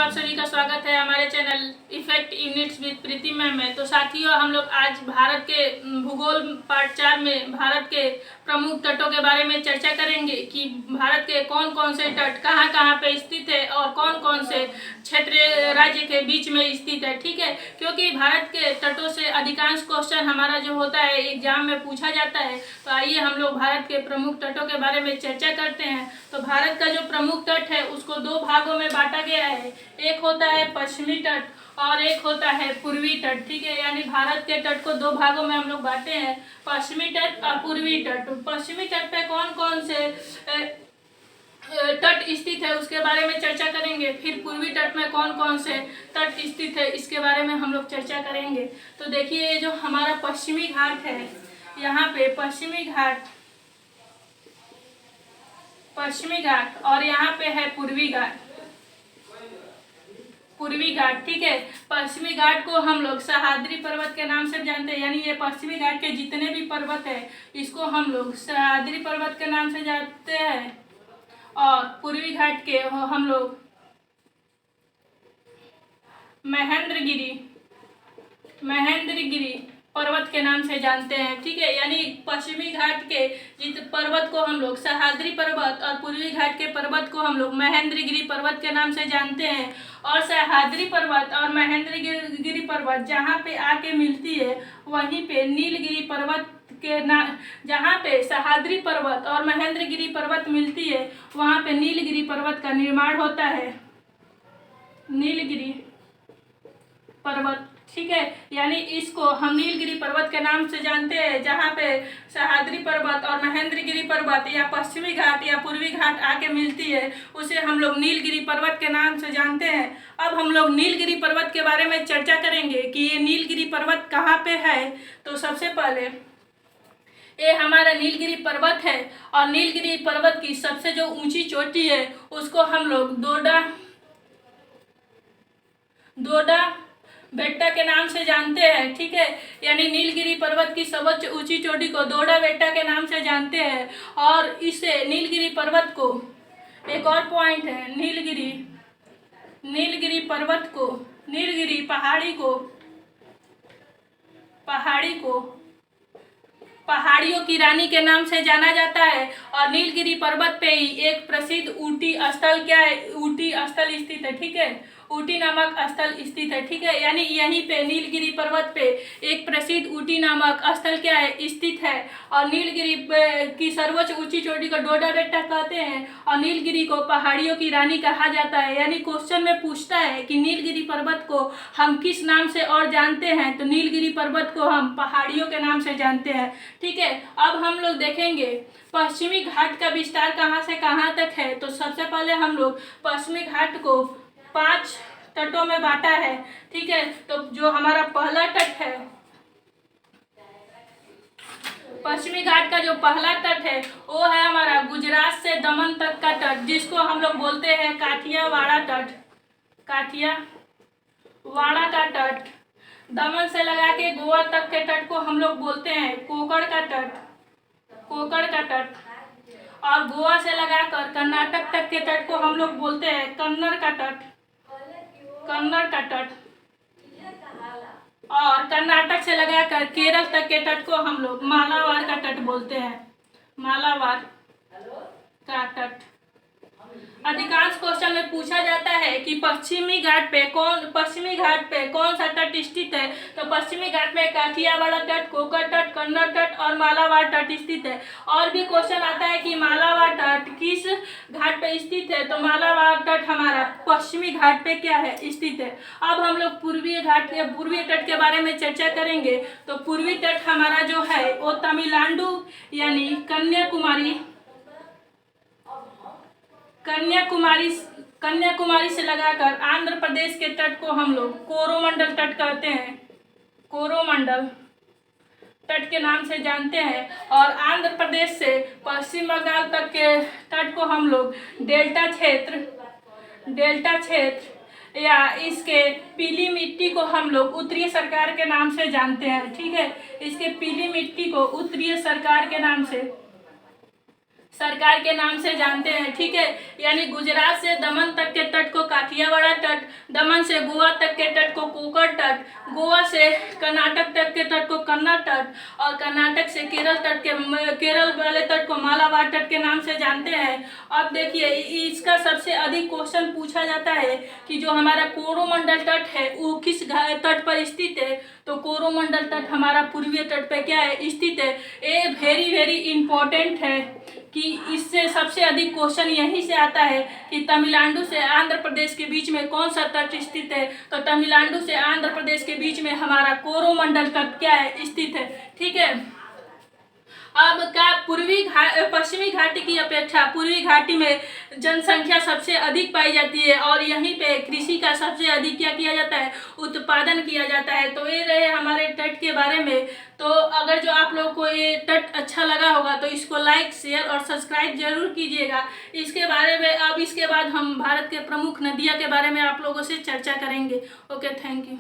आप सभी का स्वागत है हमारे channel effect units with Preeti ma'am में। तो साथियों, हम लोग आज भारत के भूगोल पार्ट 4 में भारत के प्रमुख तटों के बारे में चर्चा करेंगे कि भारत के कौन कौन से तट कहाँ कहाँ पे स्थित है और कौन कौन से क्षेत्र राज्य के बीच में स्थित है। ठीक है, क्योंकि भारत के तटों से अधिकांश क्वेश्चन हमारा जो होता है एग्जाम में पूछा जाता है। तो आइए हम लोग भारत के प्रमुख तटों के बारे में चर्चा करते हैं। तो भारत का जो प्रमुख तट है उसको दो भागों में बांटा गया है। एक होता है पश्चिमी तट और एक होता है पूर्वी तट। ठीक है, यानी भारत के तट को दो भागों में हम लोग बांटे हैं, पश्चिमी तट और पूर्वी तट। पश्चिमी तट पे कौन कौन से तट स्थित है उसके बारे में चर्चा करेंगे। फिर पूर्वी तट में कौन कौन से तट स्थित है इसके बारे में हम लोग चर्चा करेंगे। तो देखिए, ये जो हमारा पश्चिमी घाट है, यहाँ पे पश्चिमी घाट और यहाँ पे है पूर्वी घाट। ठीक है, पश्चिमी घाट को हम लोग सह्याद्री पर्वत के नाम से जानते हैं, यानी ये पश्चिमी घाट के जितने भी पर्वत है इसको हम लोग सह्याद्री पर्वत के नाम से जानते हैं। और पूर्वी घाट के हम लोग महेंद्रगिरी पर्वत के नाम से जानते हैं। ठीक है, यानी पश्चिमी घाट के जित पर्वत को हम लोग सह्याद्री पर्वत और पूर्वी घाट के पर्वत को हम लोग महेंद्रगिरी पर्वत के नाम से जानते हैं। और सह्याद्री पर्वत और महेंद्रगिरी पर्वत जहाँ पे आके मिलती है वहीं पे नीलगिरी पर्वत के नाम, जहाँ पे सह्याद्री पर्वत और महेंद्रगिरी पर्वत मिलती है वहाँ पे नीलगिरी पर्वत का निर्माण होता है, नीलगिरी पर्वत। ठीक है, यानी इसको हम नीलगिरी पर्वत के नाम से जानते हैं। जहाँ पे सह्याद्री पर्वत और महेंद्रगिरी पर्वत या पश्चिमी घाट या पूर्वी घाट आके मिलती है उसे हम लोग नीलगिरी पर्वत के नाम से जानते हैं। अब हम लोग नीलगिरी पर्वत के बारे में चर्चा करेंगे कि ये नीलगिरी पर्वत कहाँ पे है। तो सबसे पहले ये हमारा नीलगिरी पर्वत है और नीलगिरी पर्वत की सबसे जो ऊंची चोटी है उसको हम लोग दोडा बेट्टा के नाम से जानते हैं। ठीक है, यानी नीलगिरी पर्वत की सबसे ऊंची चोटी को दोडा बेट्टा के नाम से जानते हैं। और इससे नीलगिरी पर्वत को एक और पॉइंट है, नीलगिरी पर्वत को, नीलगिरी पहाड़ियों की रानी के नाम से जाना जाता है। और नीलगिरी पर्वत पे ही एक प्रसिद्ध ऊटी स्थल स्थित है। ठीक है, ऊटी नामक स्थल स्थित है। ठीक है, यानी यहीं पे नीलगिरी पर्वत पे एक प्रसिद्ध ऊटी नामक स्थल स्थित है। और नीलगिरी की सर्वोच्च ऊंची चोटी को डोडा बेट्टा कहते हैं और नीलगिरी को पहाड़ियों की रानी कहा जाता है। यानी क्वेश्चन में पूछता है कि नीलगिरी पर्वत को हम किस नाम से और जानते हैं, तो नीलगिरी पर्वत को हम पहाड़ियों के नाम से जानते हैं। ठीक है, अब हम लोग देखेंगे पश्चिमी घाट का विस्तार कहाँ से कहाँ तक है। तो सबसे पहले हम लोग पश्चिमी घाट को 5 तटों में बांटा है। ठीक है, तो जो हमारा पहला तट है, पश्चिमी घाट का जो पहला तट है वो है हमारा गुजरात से दमन तक का तट, जिसको हम लोग बोलते हैं काठियावाड़ा का तट। दमन से लगा के गोवा तक के तट को हम लोग बोलते हैं कोकण का तट। और गोवा से लगाकर कर्नाटक तक के तट को हम लोग बोलते हैं कन्नड़ का तट। और कर्नाटक से लगाकर केरल तक के तट को हम लोग मालाबार का तट बोलते हैं, मालाबार का तट। अधिकांश क्वेश्चन में पूछा जाता है कि पश्चिमी घाट पे कौन सा तट स्थित है। तो पश्चिमी घाट में काठियावाड़ा तट, कोकण तट, कन्नड़ तट और मालाबार तट स्थित है। और भी क्वेश्चन आता है कि मालाबार तट किस घाट पे स्थित है। तो मालाबार तट हमारा पश्चिमी घाट पे क्या है, स्थित है। अब हम लोग पूर्वी तट के बारे में चर्चा करेंगे। तो पूर्वी तट हमारा जो है वो तमिलनाडु यानी कन्याकुमारी से लगाकर आंध्र प्रदेश के तट को हम लोग कोरोमंडल तट कहते हैं, कोरोमंडल तट के नाम से जानते हैं। और आंध्र प्रदेश से पश्चिम बंगाल तक के तट को हम लोग डेल्टा क्षेत्र या इसके पीली मिट्टी को हम लोग उत्तरीय सरकार के नाम से जानते हैं। ठीक है, इसके पीली मिट्टी को उत्तरीय सरकार के नाम से जानते हैं। ठीक है, यानी गुजरात से दमन तक के तट को काठियावाड़ तट, दमन से गोवा तक के तट को कोंकण तट, गोवा से कर्नाटक तक के तट को कन्नड़ तट, और कर्नाटक से केरल तट के केरल वाले तट को मालाबार तट के नाम से जानते हैं। अब देखिए इसका सबसे अधिक क्वेश्चन पूछा जाता है कि जो हमारा कोरोमंडल तट है वो किस तट पर स्थित है। तो कोरोमंडल तट हमारा पूर्वी तट पे क्या है, स्थित है। ये वेरी वेरी इंपॉर्टेंट है कि इससे सबसे अधिक क्वेश्चन यहीं से आता है कि तमिलनाडु से आंध्र प्रदेश के बीच में कौन सा तट स्थित है। तो तमिलनाडु से आंध्र प्रदेश के बीच में हमारा कोरोमंडल तट क्या है, स्थित है। ठीक है, अब क्या पश्चिमी घाटी की अपेक्षा पूर्वी घाटी में जनसंख्या सबसे अधिक पाई जाती है और यहीं पे कृषि का सबसे अधिक क्या किया जाता है, उत्पादन किया जाता है। तो ये रहे हमारे तट के बारे में। तो अगर जो आप लोग को ये तट अच्छा लगा होगा तो इसको लाइक, शेयर और सब्सक्राइब जरूर कीजिएगा। इसके बारे में अब इसके बाद हम भारत के प्रमुख नदियाँ के बारे में आप लोगों से चर्चा करेंगे। Okay, thank you.